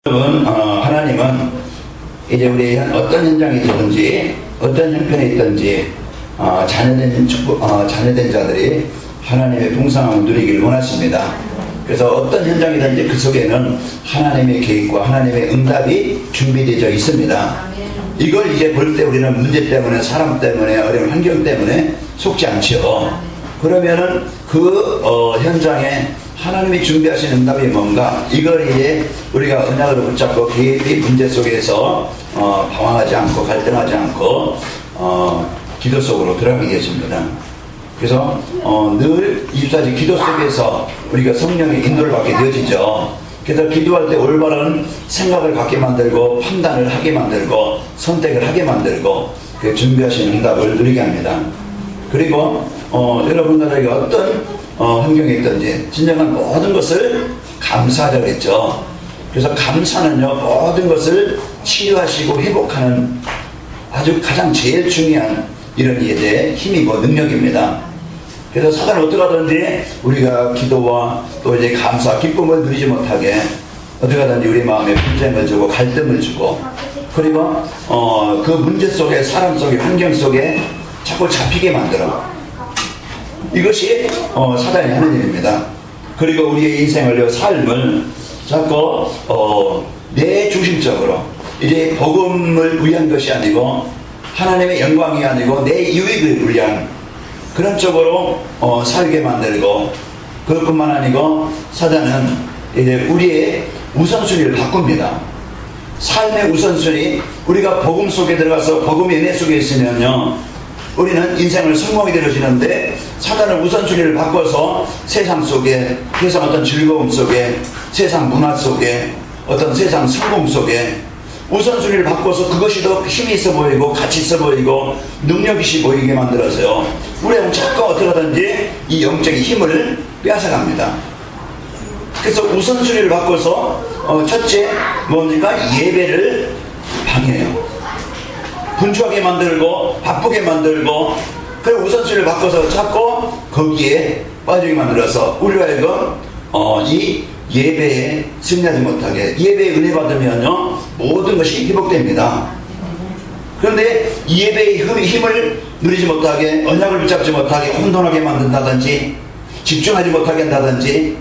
여러분, 하나님은 이제 우리 어떤 현장에 있든지 어떤 형편에 있든지 자녀된 자들이 하나님의 풍성함을 누리기를 원하십니다. 그래서 어떤 현장이든지 그 속에는 하나님의 계획과 하나님의 응답이 준비되어 있습니다. 이걸 이제 볼 때 우리는 문제 때문에, 사람 때문에, 어려운 환경 때문에 속지 않죠. 그러면은 그 현장에 하나님이 준비하신 응답이 뭔가, 이걸 이제 우리가 언약으로 붙잡고 그 문제 속에서 방황하지 않고 갈등하지 않고 기도 속으로 들어가게 되십니다. 그래서 늘 24시 기도 속에서 우리가 성령의 인도를 받게 되어지죠. 그래서 기도할 때 올바른 생각을 갖게 만들고 판단을 하게 만들고 선택을 하게 만들고 그 준비하신 응답을 누리게 합니다. 그리고 여러분들에게 어떤 환경에 있든지 진정한 모든 것을 감사하자고 했죠. 그래서 감사는요, 모든 것을 치유하시고 회복하는 아주 가장 제일 중요한 이런 이제 힘이고 능력입니다. 그래서 사단은 어떻게 하든지 우리가 기도와 또 이제 감사, 기쁨을 누리지 못하게 어떻게 하든지 우리 마음에 분쟁을 주고 갈등을 주고, 그리고 그 문제 속에, 사람 속에, 환경 속에 자꾸 잡히게 만들어. 이것이 사단이 하는 일입니다. 그리고 우리의 인생을, 삶을 자꾸 내 중심적으로 이제 복음을 위한 것이 아니고 하나님의 영광이 아니고 내 유익을 위한 그런 쪽으로 살게 만들고, 그것뿐만 아니고 사단은 이제 우리의 우선순위를 바꿉니다. 삶의 우선순위, 우리가 복음 속에 들어가서 복음의 은혜 속에 있으면요, 우리는 인생을 성공이 되어지는데, 사단은 우선순위를 바꿔서 세상 속에, 세상 어떤 즐거움 속에, 세상 문화 속에, 어떤 세상 성공 속에 우선순위를 바꿔서 그것이 더 힘이 있어 보이고 가치 있어 보이고 능력 있어 보이게 만들어서요, 우리는 자꾸 어떻게 하든지 이 영적인 힘을 빼앗아갑니다. 그래서 우선순위를 바꿔서 첫째 뭡니까? 예배를 방해해요. 분주하게 만들고 바쁘게 만들고, 그리고 우선순위를 바꿔서 자꾸 거기에 빠지게 만들어서 우리가 하여금 이 예배에 승리하지 못하게, 예배에 은혜 받으면요 모든 것이 회복됩니다. 그런데 이 예배의 힘을 누리지 못하게, 언약을 붙잡지 못하게 혼돈하게 만든다든지 집중하지 못하게 한다든지,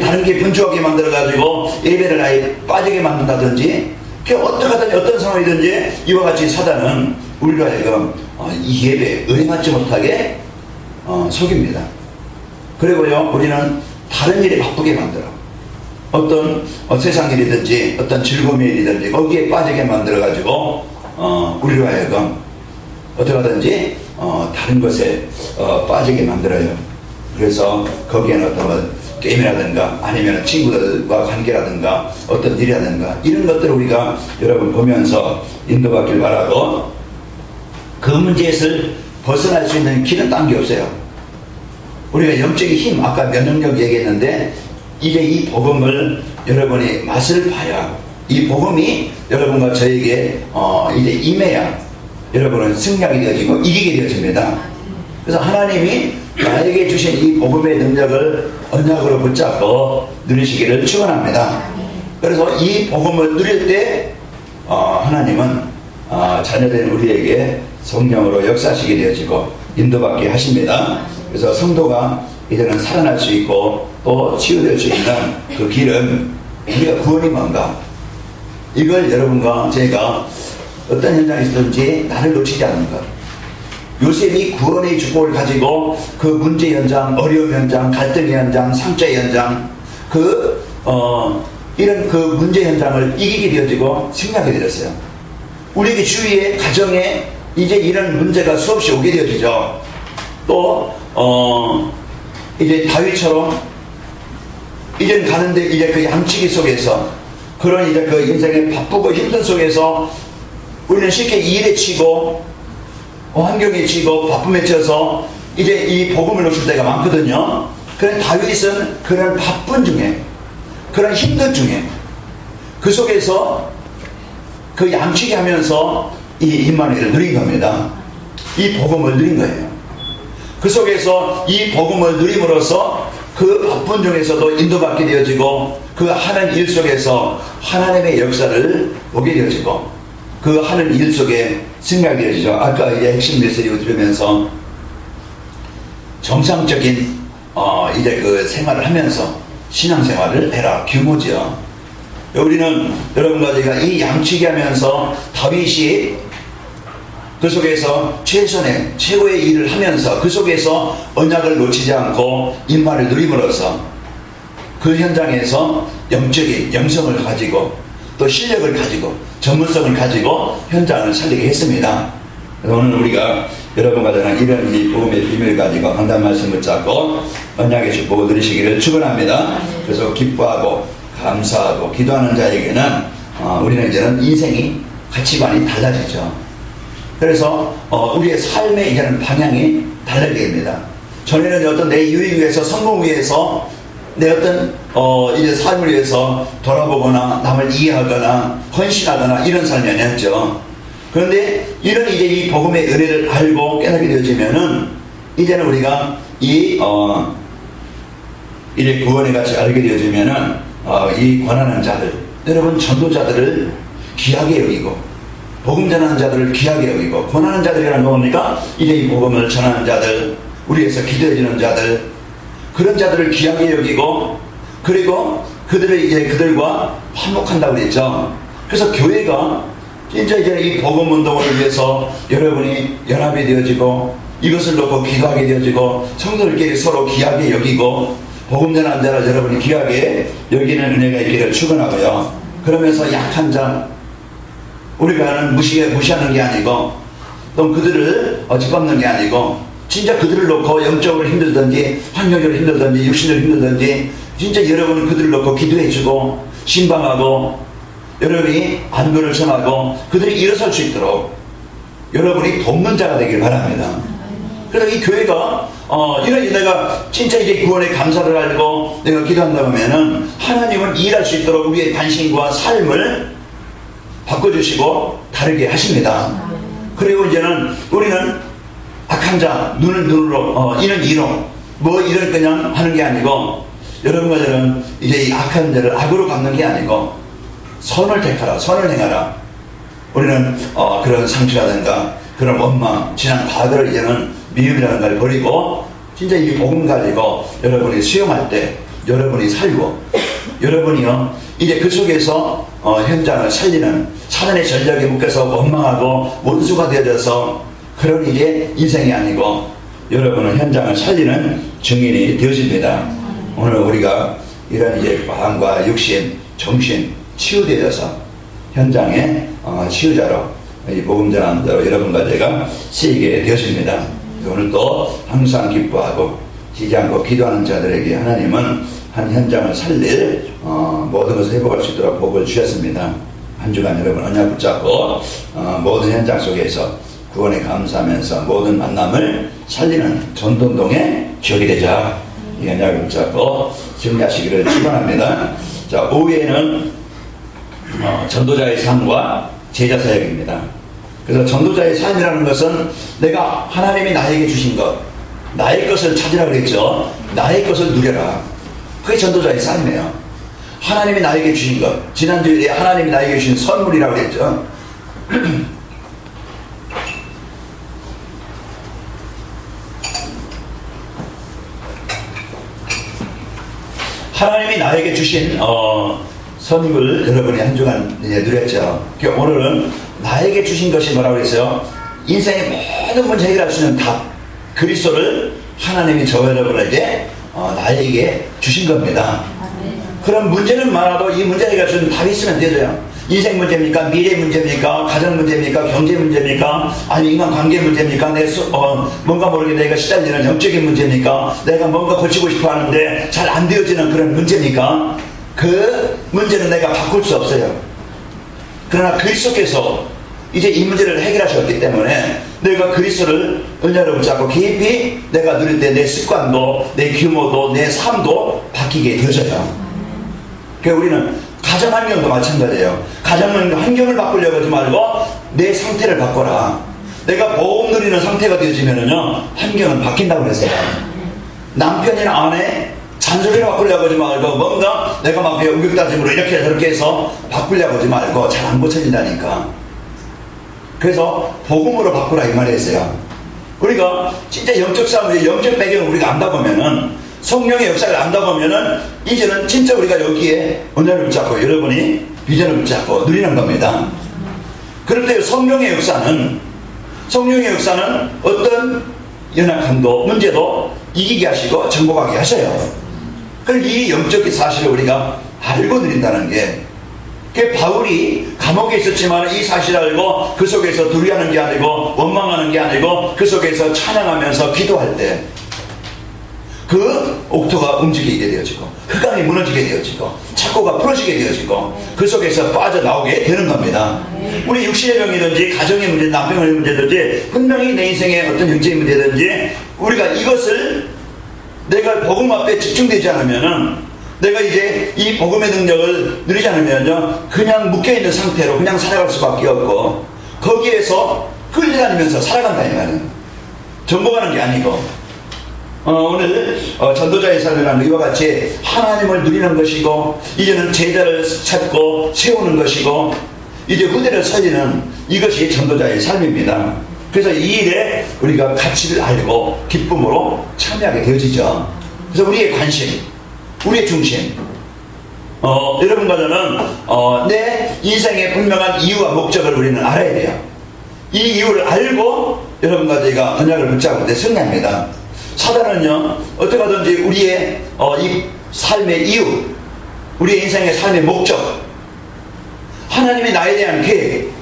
다른 게 분주하게 만들어가지고 예배를 아예 빠지게 만든다든지, 어떻게 하든지 어떤 상황이든지 이와 같이 사단은 우리가 하여금 이 예배에 은혜 받지 못하게 속입니다. 그리고요, 우리는 다른 일에 바쁘게 만들어. 어떤 세상 일이든지 어떤 즐거움의 일이든지 거기에 빠지게 만들어가지고 우리로 하여금 어떻게 하든지 다른 것에 빠지게 만들어요. 그래서 거기에는 어떤 게임이라든가 아니면 친구들과 관계라든가 어떤 일이라든가 이런 것들을 우리가 여러분 보면서 인도받길 바라고, 그 문제에서 벗어날 수 있는 길은 딴 게 없어요. 우리가 영적인 힘, 아까 면역력 얘기했는데, 이제 이 복음을 여러분이 맛을 봐야, 이 복음이 여러분과 저에게 이제 임해야 여러분은 승리하게 되어지고 이기게 되어집니다. 그래서 하나님이 나에게 주신 이 복음의 능력을 언약으로 붙잡고 누리시기를 축원합니다. 그래서 이 복음을 누릴 때 하나님은 자녀된 우리에게 성령으로 역사하시게 되어지고 인도받게 하십니다. 그래서 성도가 이제는 살아날 수 있고 또 치유될 수 있는 그 길은, 우리가 구원이 뭔가, 이걸 여러분과 제가 어떤 현장에 있든지 나를 놓치지 않는 것. 요셉이 구원의 축복을 가지고 그 문제 현장, 어려움 현장, 갈등의 현장, 상처의 현장, 이런 그 문제 현장을 이기게 되어지고 승리하게 되었어요. 우리에게 주위에 가정에 이제 이런 문제가 수없이 오게 되어지죠. 또 이제 다윗처럼 이제 가는데 이제 그 양치기 속에서, 그런 이제 그 인생의 바쁘고 힘든 속에서 우리는 쉽게 일에 치고 환경에 치고 바쁨에 쳐서 이제 이 복음을 놓칠 때가 많거든요. 그런 다윗은 그런 바쁜 중에, 그런 힘든 중에, 그 속에서 그 양치기 하면서 이 임마누엘을 누린 겁니다. 이 복음을 누린 거예요. 그 속에서 이 복음을 누림으로써 그 바쁜 중에서도 인도받게 되어지고 그 하는 일 속에서 하나님의 역사를 보게 되어지고 그 하는 일 속에 생각이 되어지죠. 아까 이제 핵심 메시지 들으면서 정상적인 이제 그 생활을 하면서 신앙생활을 해라 규모죠. 우리는 여러분과 제가 이 양치기 하면서 다윗이 그 속에서 최선의 최고의 일을 하면서 그 속에서 언약을 놓치지 않고 임마를 누림으로써 그 현장에서 영적인 영성을 가지고 또 실력을 가지고 전문성을 가지고 현장을 살리게 했습니다. 그래서 오늘 우리가 여러분과 저는 이런 이 복음의 비밀을 가지고 강단 말씀을 잡고 언약의 축복을 누리시기를 축원합니다. 그래서 기뻐하고 감사하고 기도하는 자에게는 우리는 이제는 인생이 가치관이 달라지죠. 그래서 우리의 삶의 이제는 방향이 달라지게 됩니다. 전에는 어떤 내 유익 위해서 성공 위해서 내 어떤 이제 삶을 위해서 돌아보거나 남을 이해하거나 헌신하거나 이런 삶이 아니었죠. 그런데 이런 이제 이 복음의 은혜를 알고 깨닫게 되어지면은 이제는 우리가 이 이제 구원의 가치 알게 되어지면은 이 권하는 자들, 여러분 전도자들을 귀하게 여기고 복음 전하는 자들을 귀하게 여기고 권하는 자들이라는 건 뭡니까? 이제 이 복음을 전하는 자들, 우리에서 기도해주는 자들, 그런 자들을 귀하게 여기고 그리고 그들을 이제 그들과 화목한다고 그랬죠. 그래서 교회가 진짜 이제 이 복음 운동을 위해서 여러분이 연합이 되어지고 이것을 놓고 기도하게 되어지고 성도들끼리 서로 귀하게 여기고 복음 전하는 자를 여러분이 귀하게 여기는 은혜가 있기를 축원하고요. 그러면서 약한 자 우리가 무시하는 게 아니고 또 그들을 짓밟는 게 아니고 진짜 그들을 놓고 영적으로 힘들든지 환경적으로 힘들든지 육신적으로 힘들든지 진짜 여러분은 그들을 놓고 기도해주고 신방하고 여러분이 안부를 전하고 그들이 일어설 수 있도록 여러분이 돕는 자가 되길 바랍니다. 그래서 이 교회가 이런 내가 진짜 이제 구원에 감사를 하고 내가 기도한다고 하면은 하나님은 일할 수 있도록 우리의 관심과 삶을 바꿔주시고 다르게 하십니다. 그리고 이제는 우리는 악한 자 눈을 눈으로 이는 이로 뭐 이런 그냥 하는 게 아니고 여러분과 저는 이제 이 악한 자를 악으로 갚는 게 아니고 선을 택하라 선을 행하라. 우리는 그런 상처라든가 그런 원망 지난 과거를 이제는 미움이라는 걸 버리고 진짜 이 복음 가지고 여러분이 수용할 때 여러분이 살고 여러분이요 이제 그 속에서 현장을 살리는 사단의 전략에 묶여서 원망하고 원수가 되어져서 그런 이제 인생이 아니고 여러분은 현장을 살리는 증인이 되어집니다. 오늘 우리가 이런 이제 마음과 육신, 정신 치유되어서 현장의 치유자로 이 복음 전하는 자로 여러분과 제가 쓰이게 되었습니다. 오늘 또 항상 기뻐하고 지지 않고 기도하는 자들에게 하나님은 한 현장을 살릴 모든 것을 회복할 수 있도록 복을 주셨습니다. 한 주간 여러분 언약 붙잡고 모든 현장 속에서 구원에 감사하면서 모든 만남을 살리는 전도운동의 기억이 되자 이 언약을 붙잡고 승리하시기를 축원합니다. 자, 오후에는 전도자의 삶과 제자 사역입니다. 그래서 전도자의 삶이라는 것은 내가 하나님이 나에게 주신 것 나의 것을 찾으라 그랬죠. 나의 것을 누려라. 그게 전도자의 삶이에요. 하나님이 나에게 주신 것 지난주에 하나님이 나에게 주신 선물이라고 그랬죠. 하나님이 나에게 주신 선물 여러분이 한 주간 누렸죠. 오늘은 나에게 주신 것이 뭐라고 했어요? 인생의 모든 문제 해결할 수 있는 답 그리스도를 하나님이 저 여러분에게 나에게 주신 겁니다. 그런 문제는 많아도 이 문제 해결할 수 있는 답이 있으면 되죠. 인생 문제입니까? 미래 문제입니까? 가정 문제입니까? 경제 문제입니까? 아니 인간 관계 문제입니까? 뭔가 모르게 내가 시달리는 영적인 문제입니까? 내가 뭔가 고치고 싶어 하는데 잘 안 되어지는 그런 문제입니까? 그 문제는 내가 바꿀 수 없어요. 그러나 그리스도께서 이제 이 문제를 해결하셨기 때문에 내가 그리스도를 은혜로 붙잡고 깊이 내가 누릴 때 내 습관도 내 규모도 내 삶도 바뀌게 되어져요. 그러니까 우리는 가정 환경도 마찬가지예요. 가정 환경을 바꾸려고 하지 말고 내 상태를 바꿔라. 내가 보험 누리는 상태가 되어지면은요 환경은 바뀐다고 그랬어요. 남편이나 아내 잔소리로 바꾸려고 하지 말고 뭔가 내가 막 우격다짐으로 이렇게 저렇게 해서 바꾸려고 하지 말고 잘 안 고쳐진다니까. 그래서 복음으로 바꾸라 이 말이었어요. 우리가 진짜 영적 싸움의 영적 배경을 우리가 안다 보면은, 성령의 역사를 안다 보면은 이제는 진짜 우리가 여기에 언약을 붙잡고 여러분이 비전을 붙잡고 누리는 겁니다. 그럴 때 성령의 역사는 어떤 연약함도 문제도 이기게 하시고 정복하게 하셔요. 그러니까 이 영적 사실을 우리가 알고 누린다는 게, 바울이 감옥에 있었지만 이 사실을 알고 그 속에서 두려워하는 게 아니고 원망하는 게 아니고 그 속에서 찬양하면서 기도할 때 그 옥토가 움직이게 되어지고 흑암이 무너지게 되어지고 착고가 부러지게 되어지고 그 속에서 빠져나오게 되는 겁니다. 우리 육신의 병이든지 가정의 문제, 남편의 문제든지 분명히 내 인생의 어떤 영적인 문제든지 우리가 이것을 내가 복음 앞에 집중되지 않으면은, 내가 이제 이 복음의 능력을 누리지 않으면요, 그냥 묶여있는 상태로 그냥 살아갈 수밖에 없고, 거기에서 끌려다니면서 살아간다 이 말은 정복하는 게 아니고, 오늘 전도자의 삶이라는 이와 같이 하나님을 누리는 것이고, 이제는 제자를 찾고 세우는 것이고, 이제 후대를 살리는 이것이 전도자의 삶입니다. 그래서 이 일에 우리가 가치를 알고 기쁨으로 참여하게 되어지죠. 그래서 우리의 관심, 우리의 중심, 여러분과 저는 내 인생의 분명한 이유와 목적을 우리는 알아야 돼요. 이 이유를 알고 여러분과 저희가 언약을 붙잡을 때 승리합니다. 사단은요, 어떻게 하든지 우리의 이 삶의 이유, 우리의 인생의 삶의 목적, 하나님이 나에 대한 계획,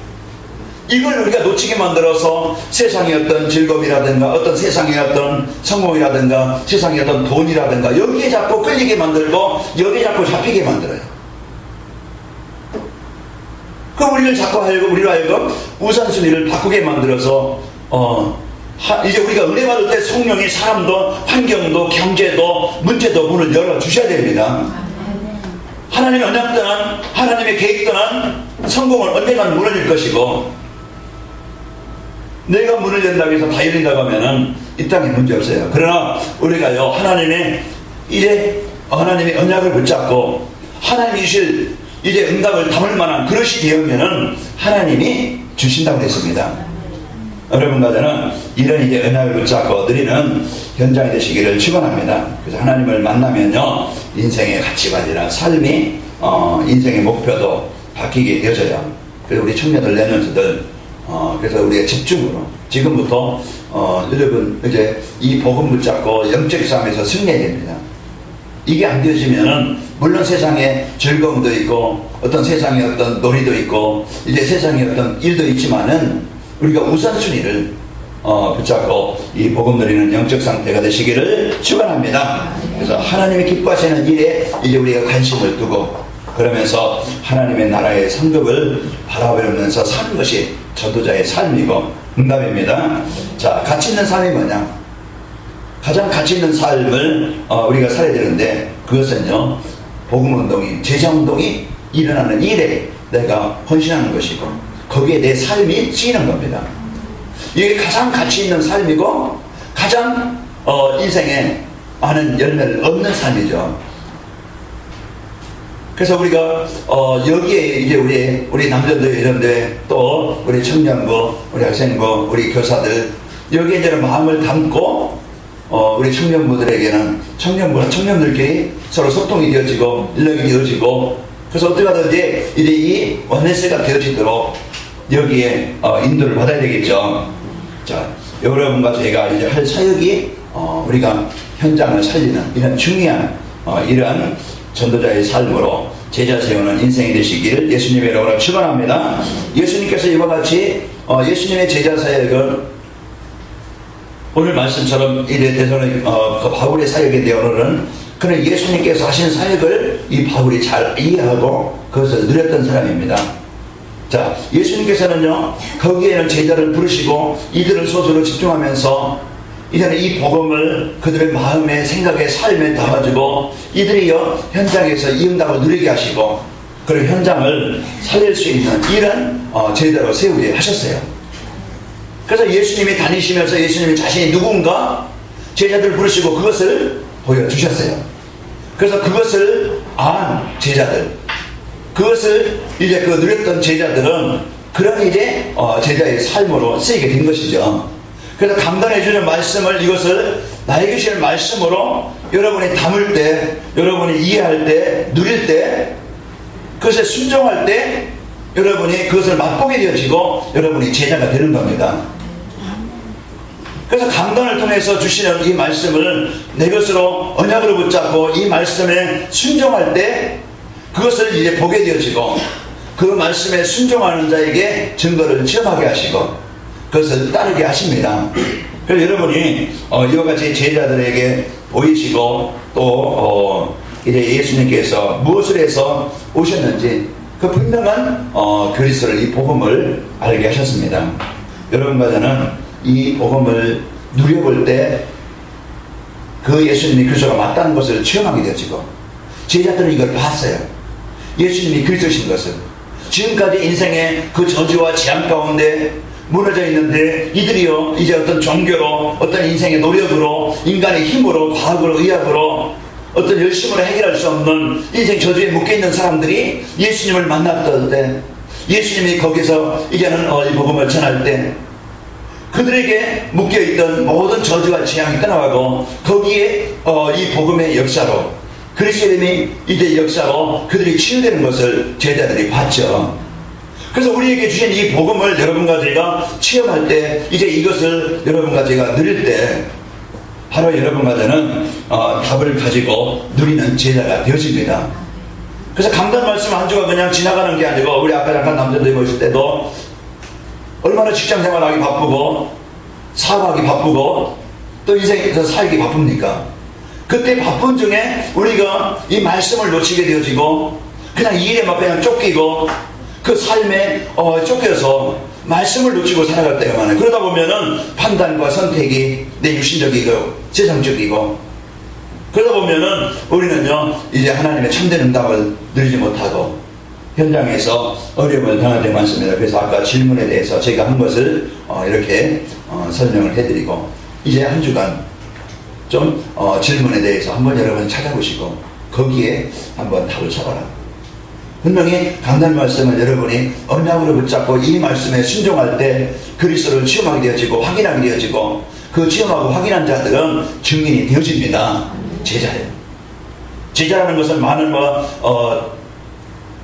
이걸 우리가 놓치게 만들어서 세상의 어떤 즐거움이라든가 어떤 세상의 어떤 성공이라든가 세상의 어떤 돈이라든가 여기에 자꾸 끌리게 만들고 여기에 자꾸 잡히게 만들어요. 그럼 우리를 알고 우선순위를 바꾸게 만들어서 이제 우리가 은혜 받을 때 성령이 사람도 환경도 경제도 문제도 문을 열어주셔야 됩니다. 하나님의 언약 떠난, 하나님의 계획 떠난 성공은 언젠가는 무너질 것이고, 내가 문을 연다고 해서 다 열린다고 하면은 이 땅에 문제 없어요. 그러나 우리가요, 하나님의 언약을 붙잡고 하나님이 주실 이제 응답을 담을 만한 그릇이 되었면은 하나님이 주신다고 했습니다. 여러분과 저는 이런 이제 언약을 붙잡고 누리는 현장이 되시기를 축원합니다. 그래서 하나님을 만나면요, 인생의 가치관이나 삶이 인생의 목표도 바뀌게 되어져요. 그래서 우리 청년들, 내년수들, 그래서 우리가 집중으로 지금부터 여러분 이제 이 복음 붙잡고 영적 싸움에서 승리해야 됩니다. 이게 안 되어지면은 물론 세상에 즐거움도 있고 어떤 세상에 어떤 놀이도 있고 이제 세상에 어떤 일도 있지만은 우리가 우선순위를 붙잡고 이 복음 누리는 영적 상태가 되시기를 축원합니다. 그래서 하나님이 기뻐하시는 일에 이제 우리가 관심을 두고 그러면서 하나님의 나라의 상급을 바라보면서 사는 것이 전도자의 삶이고 응답입니다. 자, 가치 있는 삶이 뭐냐? 가장 가치 있는 삶을 우리가 살아야 되는데, 그것은요, 복음운동이, 제자운동이 일어나는 일에 내가 헌신하는 것이고 거기에 내 삶이 쓰이는 겁니다. 이게 가장 가치 있는 삶이고 가장 인생에 많은 열매를 얻는 삶이죠. 그래서 우리가 여기에 이제 우리 남자들, 여자들, 또 우리 청년부, 우리 학생부, 우리 교사들, 여기에 이제 마음을 담고 우리 청년부들에게는 청년들끼리 서로 소통이 되어지고 인력이 되어지고, 그래서 어떻게 하든지 이제 이 원네스가 되어지도록 여기에 인도를 받아야 되겠죠. 자, 여러분과 저희가 이제 할 사역이 우리가 현장을 살리는 이런 중요한 이런 전도자의 삶으로 제자 세우는 인생이 되시기를 예수님의 이름으로 축원합니다. 예수님께서 이와 같이 예수님의 제자 사역은 오늘 말씀처럼 이래 대선의 바울의 사역인데, 오늘은 그는 예수님께서 하신 사역을 이 바울이 잘 이해하고 그것을 누렸던 사람입니다. 자, 예수님께서는요, 거기에는 제자를 부르시고 이들을 소수로 집중하면서 이제는 이 복음을 그들의 마음에, 생각에, 삶에 담아주고 이들이요 현장에서 이 응답을 누리게 하시고 그런 현장을 살릴 수 있는 이런 제자로 세우게 하셨어요. 그래서 예수님이 다니시면서 예수님이 자신이 누군가 제자들을 부르시고 그것을 보여주셨어요. 그래서 그것을 안 제자들, 그것을 이제 그 누렸던 제자들은 그런 이제 제자의 삶으로 쓰이게 된 것이죠. 그래서 강단해 주는 말씀을, 이것을 나에게 주신 말씀으로 여러분이 담을 때, 여러분이 이해할 때, 누릴 때, 그것에 순종할 때 여러분이 그것을 맛보게 되어지고 여러분이 제자가 되는 겁니다. 그래서 강단을 통해서 주시는 이 말씀을 내 것으로 언약으로 붙잡고 이 말씀에 순종할 때 그것을 이제 보게 되어지고, 그 말씀에 순종하는 자에게 증거를 체험하게 하시고 그것을 따르게 하십니다. 그래서 여러분이 이와 같이 제자들에게 보이시고 또 이제 예수님께서 무엇을 해서 오셨는지 그 분명한 그리스도를, 이 복음을 알게 하셨습니다. 여러분과 저는 이 복음을 누려볼 때 그 예수님이 그리스도가 맞다는 것을 체험하게 되어지고, 제자들은 이걸 봤어요. 예수님이 그리스도신 것을. 지금까지 인생의 그 저주와 재앙 가운데 무너져 있는데 이들이요 이제 어떤 종교로, 어떤 인생의 노력으로, 인간의 힘으로, 과학으로, 의학으로, 어떤 열심으로 해결할 수 없는 인생 저주에 묶여있는 사람들이 예수님을 만났을 때, 예수님이 거기서 이제는 이 복음을 전할 때 그들에게 묶여있던 모든 저주와 재앙이 떠나가고, 거기에 이 복음의 역사로, 그리스도님이 이제 역사로 그들이 치유되는 것을 제자들이 봤죠. 그래서 우리에게 주신 이 복음을 여러분과 제가 체험할 때, 이제 이것을 여러분과 제가 누릴 때 바로 여러분과 저는 답을 가지고 누리는 제자가 되어집니다. 그래서 강단 말씀 한 주가 그냥 지나가는 게 아니고, 우리 아까 잠깐 남자들이 모였을 때도 얼마나 직장 생활하기 바쁘고 사업하기 바쁘고 또 인생에서 살기 바쁩니까? 그때 바쁜 중에 우리가 이 말씀을 놓치게 되어지고 그냥 이 일에만 그냥 쫓기고 그 삶에 쫓겨서 말씀을 놓치고 살아갈 때가 많아요. 그러다 보면은 판단과 선택이 내 육신적이고 세상적이고, 그러다 보면은 우리는요 이제 하나님의 참된 응답을 누리지 못하고 현장에서 어려움을 당할 때 많습니다. 그래서 아까 질문에 대해서 제가 한 것을 이렇게 설명을 해드리고, 이제 한 주간 좀 질문에 대해서 한번 여러분 찾아보시고 거기에 한번 답을 찾아라. 분명히 강단 말씀을 여러분이 언약으로 붙잡고 이 말씀에 순종할 때 그리스도를 체험하게 되어지고 확인하게 되어지고, 그 체험하고 확인한 자들은 증인이 되어집니다. 제자예요. 제자라는 것은 많은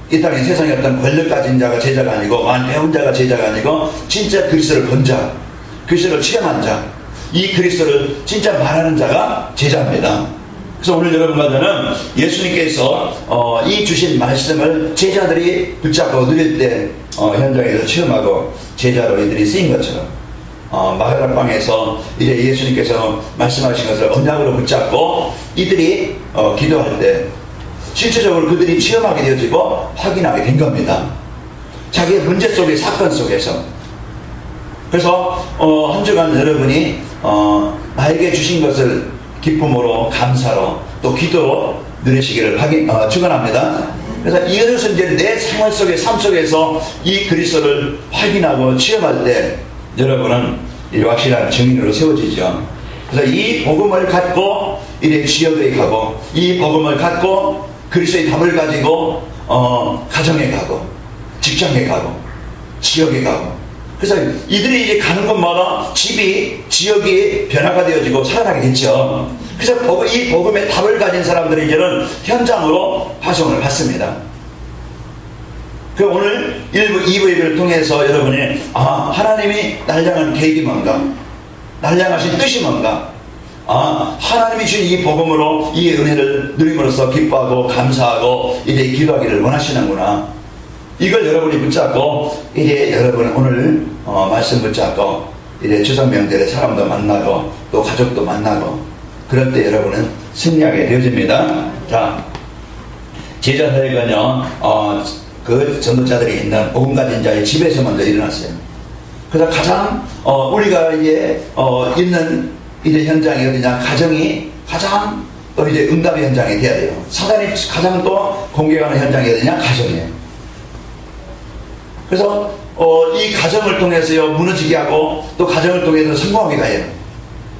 이 땅의 세상에 어떤 권력 가진 자가 제자가 아니고, 많이 배운 자가 제자가 아니고, 진짜 그리스도를 본 자, 그리스도를 체험한 자, 이 그리스도를 진짜 말하는 자가 제자입니다. 그래서 오늘 여러분과 저는 예수님께서 이 주신 말씀을 제자들이 붙잡고 누릴 때 현장에서 체험하고 제자로 이들이 쓰인 것처럼, 마가다방에서 이제 예수님께서 말씀하신 것을 언약으로 붙잡고 이들이 기도할 때 실질적으로 그들이 체험하게 되어지고 확인하게 된 겁니다. 자기의 문제 속의 사건 속에서. 그래서 한 주간 여러분이 나에게 주신 것을 기쁨으로, 감사로, 또 기도로 누리시기를 축원합니다. 그래서 이것은 이제 내 생활 속의 삶 속에서 이 그리스도를 확인하고 체험할 때 여러분은 확실한 증인으로 세워지죠. 그래서 이 복음을 갖고 이제 지역에 가고, 이 복음을 갖고 그리스도의 답을 가지고 가정에 가고, 직장에 가고, 지역에 가고, 그래서 이들이 이제 가는 곳마다 집이, 지역이 변화가 되어지고 살아나게 됐죠. 그래서 이 복음의 답을 가진 사람들이 이제는 현장으로 파송을 받습니다. 그럼 오늘 1부, 2부 예배를 통해서 여러분이 하나님이 날 향한 계획이 뭔가, 날 향하신 뜻이 뭔가, 하나님이 주신 이 복음으로 이 은혜를 누림으로써 기뻐하고 감사하고 이제 기도하기를 원하시는구나. 이걸 여러분이 붙잡고 이제 여러분 오늘 말씀 붙잡고 이제 추석 명절에 사람도 만나고 또 가족도 만나고 그럴 때 여러분은 승리하게 되어집니다. 자, 제자 사역은요 그 전도자들이 있는 복음 가진 자의 집에서 먼저 일어났어요. 그래서 가장 우리가 이제 있는 이제 현장이 어디냐, 가정이 가장 또 이제 응답의 현장이 돼야 돼요. 사단이 가장 또 공격하는 현장이 어디냐, 가정이에요. 그래서 이 가정을 통해서요 무너지게 하고 또 가정을 통해서 성공하게 가요.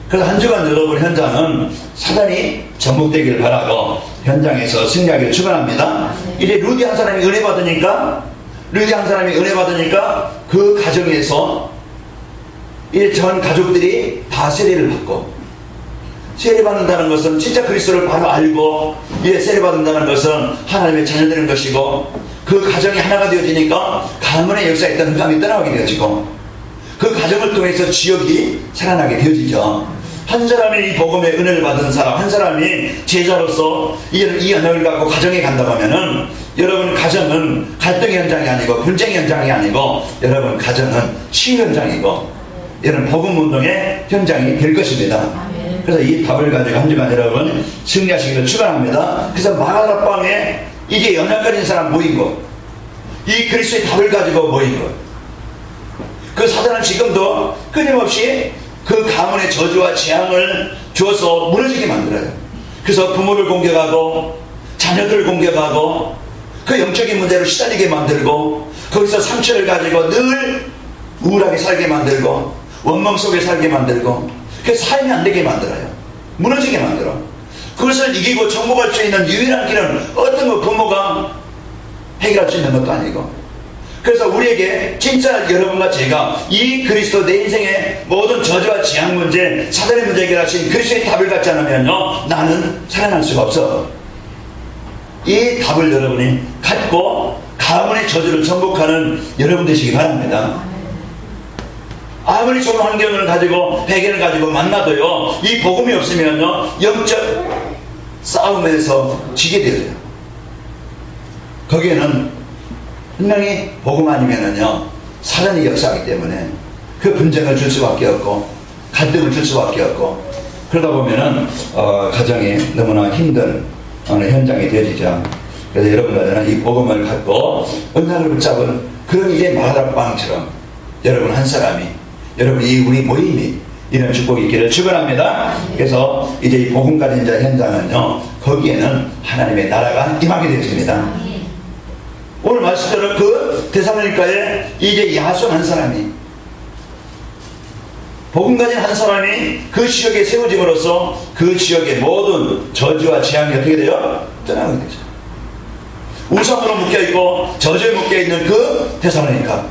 그래서 한 주간 여러분 현장은 사단이 전복되길 바라고 현장에서 승리하기를 축원합니다. 이제 루디 한 사람이 은혜 받으니까 그 가정에서 이 전 가족들이 다 세례를 받고, 세례 받는다는 것은 진짜 그리스도를 바로 알고 세례 받는다는 것은 하나님의 자녀되는 것이고, 그 가정이 하나가 되어지니까 가문의 역사에 있던 흑암이 떠나가게 되어지고, 그 가정을 통해서 지역이 살아나게 되어지죠. 한 사람이 이 복음의 은혜를 받은 사람, 한 사람이 제자로서 이 언어를 갖고 가정에 간다고 하면은, 여러분 가정은 갈등의 현장이 아니고 분쟁의 현장이 아니고, 여러분 가정은 치유 현장이고, 여러분 복음 운동의 현장이 될 것입니다. 그래서 이 답을 가지고 한 주간 여러분 승리하시기를 축원합니다. 그래서 마가다방에 이제 연약한 사람 모인 것, 이 그리스도의 답을 가지고 모인 것, 그 사단은 지금도 끊임없이 그 가문의 저주와 재앙을 주어서 무너지게 만들어요. 그래서 부모를 공격하고 자녀들을 공격하고 그 영적인 문제로 시달리게 만들고, 거기서 상처를 가지고 늘 우울하게 살게 만들고 원망 속에 살게 만들고, 그 삶이 안 되게 만들어요. 무너지게 만들어. 그것을 이기고 정복할 수 있는 유일한 길은 어떤 거 부모가 해결할 수 있는 것도 아니고, 그래서 우리에게 진짜 여러분과 제가 이 그리스도 내 인생의 모든 저주와 재앙 문제, 사단의 문제 해결하신 그리스도의 답을 갖지 않으면요, 나는 살아날 수가 없어. 이 답을 여러분이 갖고 가문의 저주를 정복하는 여러분 되시기 바랍니다. 아무리 좋은 환경을 가지고 배경을 가지고 만나도요, 이 복음이 없으면요 영적 싸움에서 지게 되어요. 거기에는 분명히 복음 아니면은요 사단이 역사하기 때문에 그 분쟁을 줄 수밖에 없고 갈등을 줄 수밖에 없고, 그러다 보면은 가정이 너무나 힘든 어느 현장이 되어지죠. 그래서 여러분들은 이 복음을 갖고 은혜를 붙잡은 그런 이제 마가다방처럼 여러분 한 사람이, 여러분 이 우리 모임이 이런 축복이 있기를 축원합니다. 그래서 이제 이 복음 가진 자 현장은요, 거기에는 하나님의 나라가 임하게 되었습니다. 오늘 말씀대로 그 데살로니가에 이제 야손 한 사람이, 복음 가진 한 사람이 그 지역에 세워짐으로써 그 지역의 모든 저주와 재앙이 어떻게 돼요? 떠나게 되죠. 우상으로 묶여있고 저주에 묶여있는 그 데살로니가,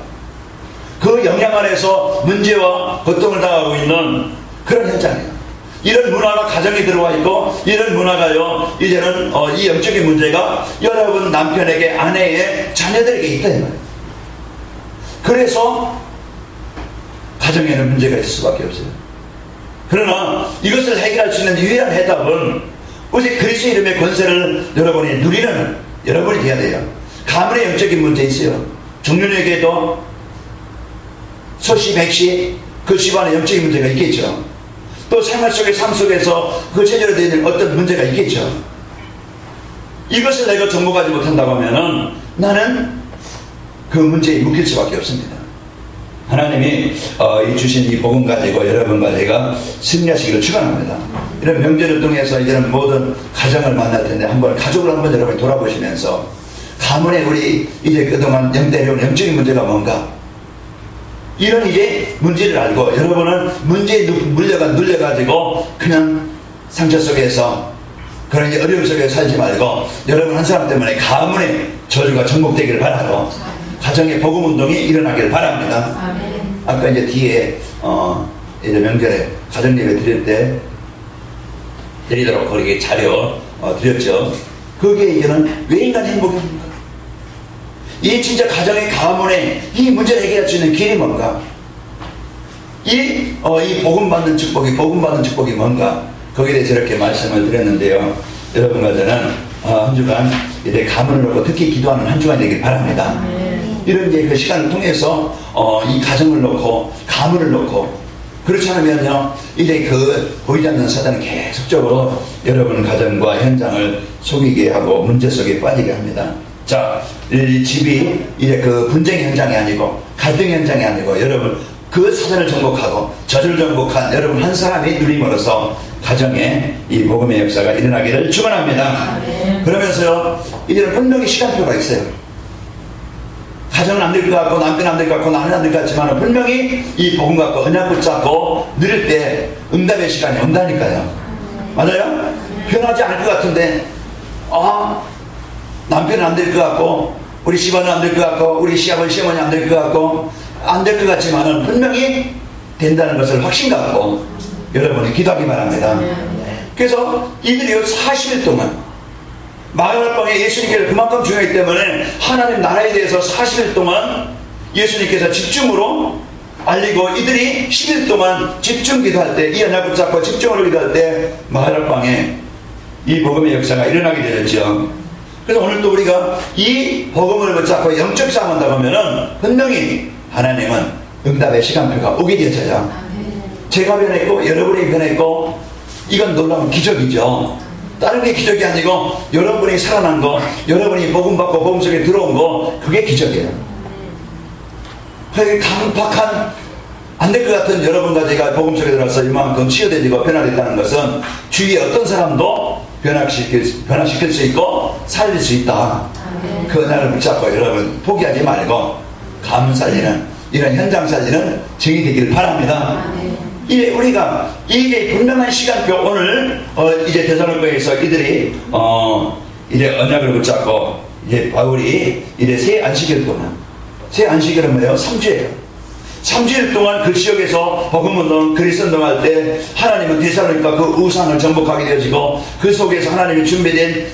그 영향 안에서 문제와 고통을 당하고 있는 그런 현장이에요. 이런 문화가 가정에 들어와 있고, 이런 문화가요 이제는 이 영적인 문제가 여러분 남편에게, 아내의, 자녀들에게 있다 이 말이에요. 그래서 가정에는 문제가 있을 수밖에 없어요. 그러나 이것을 해결할 수 있는 유일한 해답은 오직 그리스도 이름의 권세를 여러분이 누리는 여러분이 돼야 돼요. 가문의 영적인 문제 있어요. 종류에게도 소시 백시 그 집안에 영적인 문제가 있겠죠. 또 생활 속의 삶 속에서 그 체제로 되는 어떤 문제가 있겠죠. 이것을 내가 정복하지 못한다고 하면은 나는 그 문제에 묶일 수밖에 없습니다. 하나님이 주신 이 복음 가지고 여러분과 제가 승리하시기를 축원합니다. 이런 명절을 통해서 이제는 모든 가정을 만날 텐데 한번 가족을 한번 여러분이 돌아보시면서 가문에 우리 이제 그동안 영대해온 영적인 문제가 뭔가, 이런 이제 문제를 알고 여러분은 문제에 눌려가지고 그냥 상처 속에서 그런 이제 어려움 속에 살지 말고, 여러분 한 사람 때문에 가문의 저주가 정복되기를 바라고 가정의 복음 운동이 일어나기를 바랍니다. 아멘. 아까 이제 뒤에 이제 명절에 가정 예배 드릴 때 드리도록 거기에 자료 드렸죠. 그게 이제는 왜 인간 행복입니까? 이 진짜 가정의 가문의 이 문제를 해결할 수 있는 길이 뭔가? 이 복음 받는 축복이 뭔가? 거기에 대해서 이렇게 말씀을 드렸는데요. 여러분과 저는 한 주간 이제 가문을 놓고 특히 기도하는 한 주간 되길 바랍니다. 이런 이제 그 시간을 통해서 이 가정을 놓고 가문을 놓고, 그렇지 않으면요 이제 그 보이지 않는 사단은 계속적으로 여러분 가정과 현장을 속이게 하고 문제 속에 빠지게 합니다. 자, 이 집이 이제 그 분쟁 현장이 아니고 갈등 현장이 아니고, 여러분 그 사단을 정복하고 저주를 정복한 여러분 한 사람이 누림으로써 가정에 이 복음의 역사가 일어나기를 축원합니다. 그러면서요 이제는 분명히 시간표가 있어요. 가정은 안 될 것 같고 남편 안 될 것 같고 나는 안 될 것 같지만 분명히 이 복음 갖고 언약 붙잡고 누릴 때 응답의 시간이 온다니까요. 맞아요? 변하지 않을 것 같은데 남편은 안 될 것 같고 우리 집안은 안 될 것 같고 우리 시아버지 시어머니 안 될 것 같고 안 될 것 같지만 분명히 된다는 것을 확신 갖고 여러분이 기도하기 바랍니다. 그래서 이들이 40일 동안 마가다락방에 예수님께서 그만큼 중요하기 때문에 하나님 나라에 대해서 40일 동안 예수님께서 집중으로 알리고 이들이 10일 동안 집중 기도할 때 이 언약을 붙잡고 집중으로 기도할 때 마가다락방에 이 복음의 역사가 일어나게 되었죠. 그래서 오늘 또 우리가 이 복음을 붙잡고 영적 싸움한다고 하면은 분명히 하나님은 응답의 시간표가 오게 되어져요. 제가 변했고 여러분이 변했고 이건 놀라운 기적이죠. 다른 게 기적이 아니고 여러분이 살아난 거, 여러분이 복음 받고 복음 속에 들어온 거, 그게 기적이에요. 그게 강팍한 안 될 것 같은 여러분과 제가 복음 속에 들어서 이만큼 치유되고 변화됐다는 것은 주위에 어떤 사람도 변화시킬 수 있고 살릴 수 있다. 그 언약을 붙잡고 여러분 포기하지 말고 감 살리는 이런 현장 살리는 증이 되기를 바랍니다. 이제 우리가 이게 분명한 시간표 오늘 이제 데살로니가에서 이들이 이제 언약을 붙잡고 이제 바울이 이제 새 안식일 동안 새 안식일은 뭐예요? 3주예요. 3주일 동안 그 지역에서 복음운동 그리스도운동할 때 하나님은 데살로니가 그 우상을 정복하게 되어지고 그 속에서 하나님이 준비된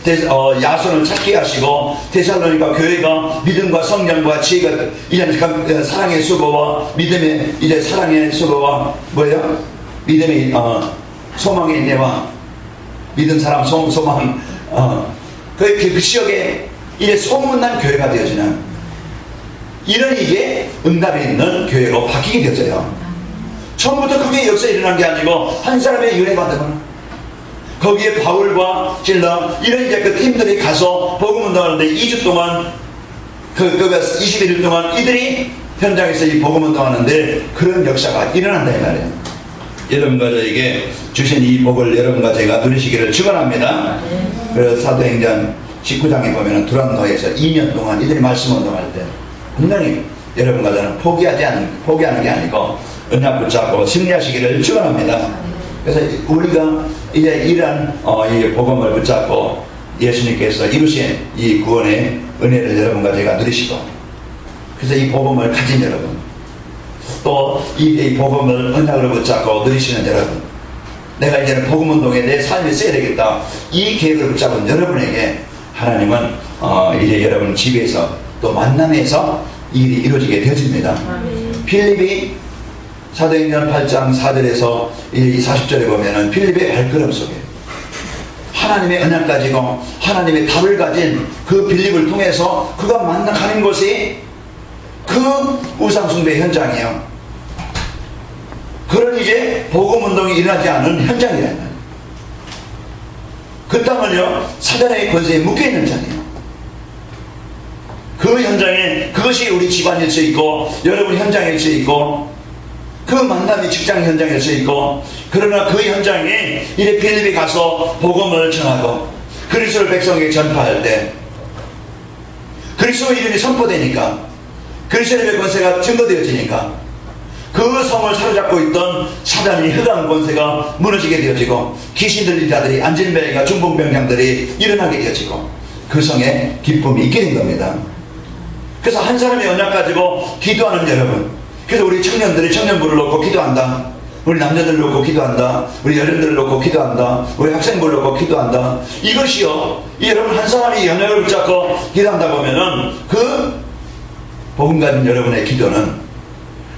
야손을 찾게 하시고 데살로니가 교회가 믿음과 성령과 지혜가 이런 사랑의 수고와 믿음의 이제 사랑의 수고와 뭐예요? 믿음의 소망의 인내와 믿은 사람 소망 그 지역에 이제 소문난 교회가 되어지는 이런 이게 응답이 있는 교회로 바뀌게 되어져요. 처음부터 그게 역사에 일어난 게 아니고 한 사람의 은혜 받으면 거기에 바울과 실라 이런 이제 그 팀들이 가서 복음 운동하는데 2주 동안 그 21일 동안 이들이 현장에서 이 복음 운동하는데 그런 역사가 일어난다 이 말이에요. 여러분과 저에게 주신 이 복을 여러분과 제가 누리시기를 축원합니다. 그래서 사도행전 19장에 보면은 두란노에서 2년 동안 이들이 말씀 운동할 때 분명히 여러분과 저는 포기하는 게 아니고 언약 붙잡고 승리하시기를 축원합니다. 그래서 우리가 이제 이러한 이 복음을 붙잡고 예수님께서 이루신 이 구원의 은혜를 여러분과 제가 누리시고 그래서 이 복음을 가진 여러분 또 이 복음을 언약으로 붙잡고 누리시는 여러분 내가 이제는 복음운동에 내 삶을 써야 되겠다 이 계획을 붙잡은 여러분에게 하나님은 이제 여러분 집에서 또 만남에서 일이 이루어지게 되어집니다. 필립이 사도행전 8장 4절에서 이 40절에 보면은 필립의 발걸음 속에 하나님의 언약 가지고 하나님의 답을 가진 그 필립을 통해서 그가 만나가는 곳이 그 우상숭배 현장이에요. 그런 이제 복음운동이 일어나지 않은 현장이라는 거예요. 그 땅을요 사단의 권세에 묶여있는 현장이에요. 그 현장에 그것이 우리 집안일 수 있고 여러분 현장일 수 있고 그 만남이 직장 현장일 수 있고 그러나 그 현장에 이제 필립이 가서 복음을 전하고 그리스도를 백성에게 전파할 때 그리스도 이름이 선포되니까 그리스도의 권세가 증거되어지니까 그 성을 사로잡고 있던 사단이 흑암 권세가 무너지게 되어지고 귀신 들린 자들이 안진병과 중풍병장들이 일어나게 되어지고 그 성에 기쁨이 있게 된 겁니다. 그래서 한 사람의 언약 가지고 기도하는 여러분 그래서 우리 청년들이 청년부를 놓고 기도한다 우리 남자들 놓고 기도한다 우리 여러분들을 놓고 기도한다 우리 학생부를 놓고 기도한다 이것이요 여러분 한 사람이 언약을 붙잡고 기도한다 보면은 그 복음 가진 여러분의 기도는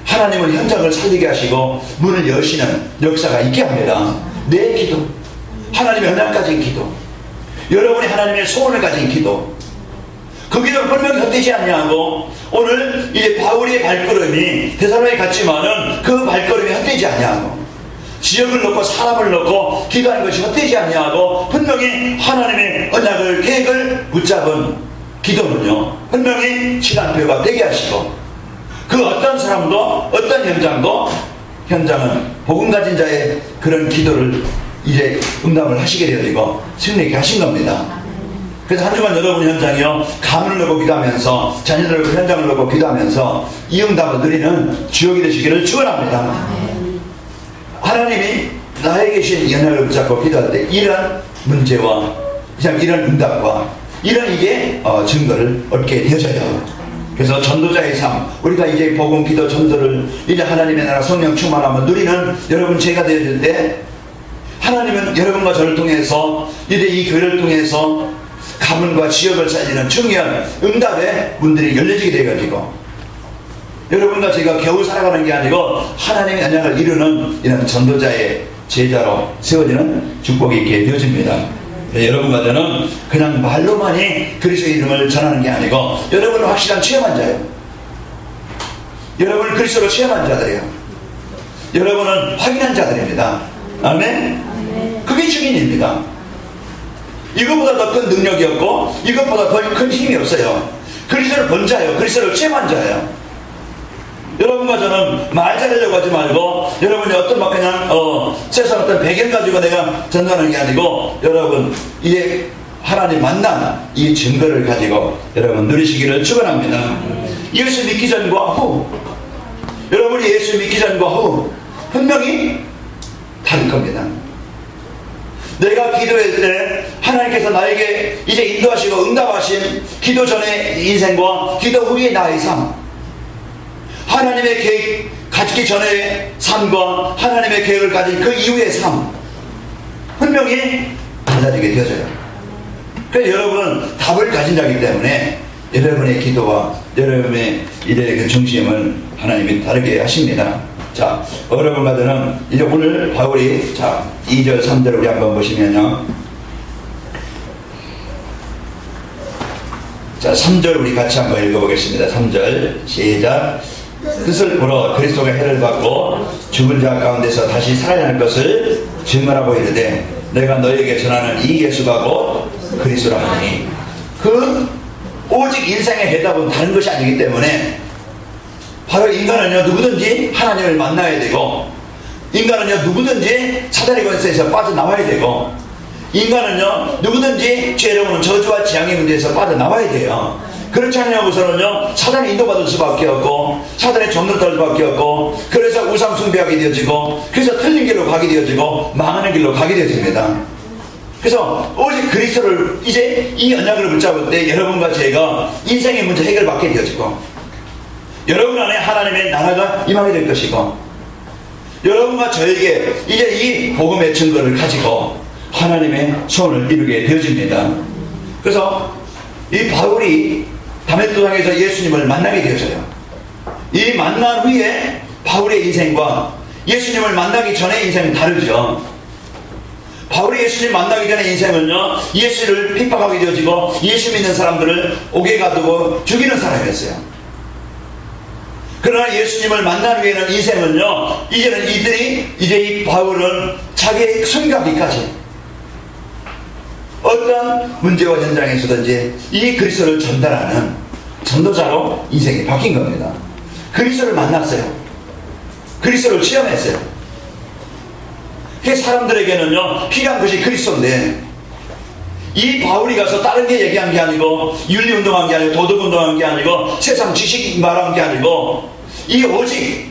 하나님은 현장을 살리게 하시고 문을 여시는 역사가 있게 합니다. 내 기도 하나님의 언약 가진 기도 여러분이 하나님의 소원을 가진 기도 그 기도는 분명히 헛되지 않냐고 오늘 이제 바울의 발걸음이 데살로니가에 갔지만은 그 발걸음이 헛되지 않냐고 지역을 놓고 사람을 놓고 기도하는 것이 헛되지 않냐고 분명히 하나님의 언약을 계획을 붙잡은 기도는요 분명히 시간표가 되게 하시고 그 어떤 사람도 어떤 현장은 복음 가진 자의 그런 기도를 이제 응답을 하시게 되어지고 승리하게 하신 겁니다. 그래서 한 주간 여러분 현장이요, 가문을 놓고 기도하면서, 자녀들을 놓고 현장을 놓고 기도하면서 이 응답을 누리는 주역이 되시기를 축원합니다. 하나님이 나에게 주신 연약을 붙잡고 기도할 때 이런 문제와 이런 응답과 이런 이게 증거를 얻게 되어져요. 그래서 전도자의 삶, 우리가 이제 복음, 기도, 전도를 이제 하나님의 나라 성령 충만함을 누리는 여러분 제가 되어질 때, 하나님은 여러분과 저를 통해서 이제 이 교회를 통해서 가문과 지역을 살리는 중요한 응답의 문들이 열려지게 되어가지고, 여러분과 제가 겨우 살아가는 게 아니고 하나님의 언약을 이루는 이런 전도자의 제자로 세워지는 축복이 있게 되어집니다. 여러분과 저는 그냥 말로만이 그리스도의 이름을 전하는 게 아니고, 여러분은 확실한 체험한 자예요. 여러분은 그리스도로 체험한 자들이에요. 여러분은 확인한 자들입니다. 아멘? 그게 증인입니다. 이것보다 더 큰 능력이 없고 이것보다 더 큰 힘이 없어요. 그리스도를 본 자예요. 그리스도를 체험한 자예요. 여러분과 저는 말 잘하려고 하지 말고, 여러분이 어떤 막 그냥 세상 어떤 배경 가지고 내가 전달하는 게 아니고, 여러분 이제 하나님 만난 이 증거를 가지고 여러분 누리시기를 축원합니다. 예수 믿기 전과 후, 여러분이 예수 믿기 전과 후 분명히 다를 겁니다. 내가 기도할 때 하나님께서 나에게 이제 인도하시고 응답하신 기도 전의 인생과 기도 후의 나의 삶, 하나님의 계획 가지기 전의 삶과 하나님의 계획을 가진 그 이후의 삶, 분명히 달라지게 되어져요. 그래서 여러분은 답을 가진 자이기 때문에 여러분의 기도와 여러분의 일의 그 중심을 하나님이 다르게 하십니다. 자, 여러분과 저는 이제 오늘 바울이, 자, 2절 3절 우리 한번 보시면요, 자, 3절 우리 같이 한번 읽어보겠습니다. 3절 시작. 뜻을 보러 그리스도가 해를 받고 죽은 자 가운데서 다시 살아날 것을 증언하고 이르되 내가 너에게 전하는 이 예수가 곧 그리스도라 하니, 그 오직 인생의 해답은 다른 것이 아니기 때문에, 바로 인간은요 누구든지 하나님을 만나야 되고, 인간은요 누구든지 사단의 권세에서 빠져나와야 되고, 인간은요 누구든지 죄로는 저주와 재앙의 문제에서 빠져나와야 돼요. 그렇지 않냐고서는요 사단의 인도받을 수밖에 없고, 사단의 종로 떨 수밖에 없고, 그래서 우상 숭배하게 되어지고, 그래서 틀린 길로 가게 되어지고 망하는 길로 가게 되어집니다. 그래서 오직 그리스도를 이제 이 언약을 붙잡을 때 여러분과 제가 인생의 문제 해결받게 되어지고, 여러분 안에 하나님의 나라가 임하게 될 것이고, 여러분과 저에게 이제 이 복음의 증거를 가지고 하나님의 소원을 이루게 되어집니다. 그래서 이 바울이 다메섹도상에서 예수님을 만나게 되어져요. 이 만난 후에 바울의 인생과 예수님을 만나기 전의 인생은 다르죠. 바울이 예수님 만나기 전의 인생은요, 예수를 핍박하게 되어지고 예수 믿는 사람들을 옥에 가두고 죽이는 사람이었어요. 그러나 예수님을 만난 후에는 인생은요, 이제는 이제 이 바울은 자기의 생각이까지 어떤 문제와 현장에서든지 이 그리스도를 전달하는 전도자로 인생이 바뀐 겁니다. 그리스도를 만났어요. 그리스도를 체험했어요. 그 사람들에게는요 필요한 것이 그리스도인데, 이 바울이 가서 다른 게 얘기한 게 아니고, 윤리운동한 게 아니고, 도덕운동한 게 아니고, 세상 지식 말한 게 아니고, 이 오직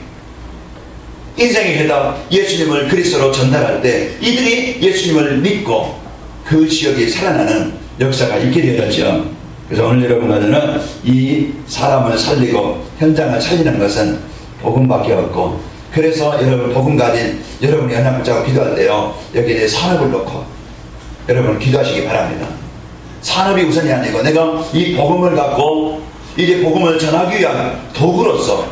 인생의 해답 예수님을 그리스도로 전달할 때 이들이 예수님을 믿고 그 지역이 살아나는 역사가 있게 되었죠. 그래서 오늘 여러분과 저는 이 사람을 살리고 현장을 살리는 것은 복음밖에 없고, 그래서 여러분 복음 가진 여러분이 언약 붙잡고 기도할 때요, 여기에 산업을 놓고 여러분 기도하시기 바랍니다. 산업이 우선이 아니고 내가 이 복음을 갖고 이제 복음을 전하기 위한 도구로서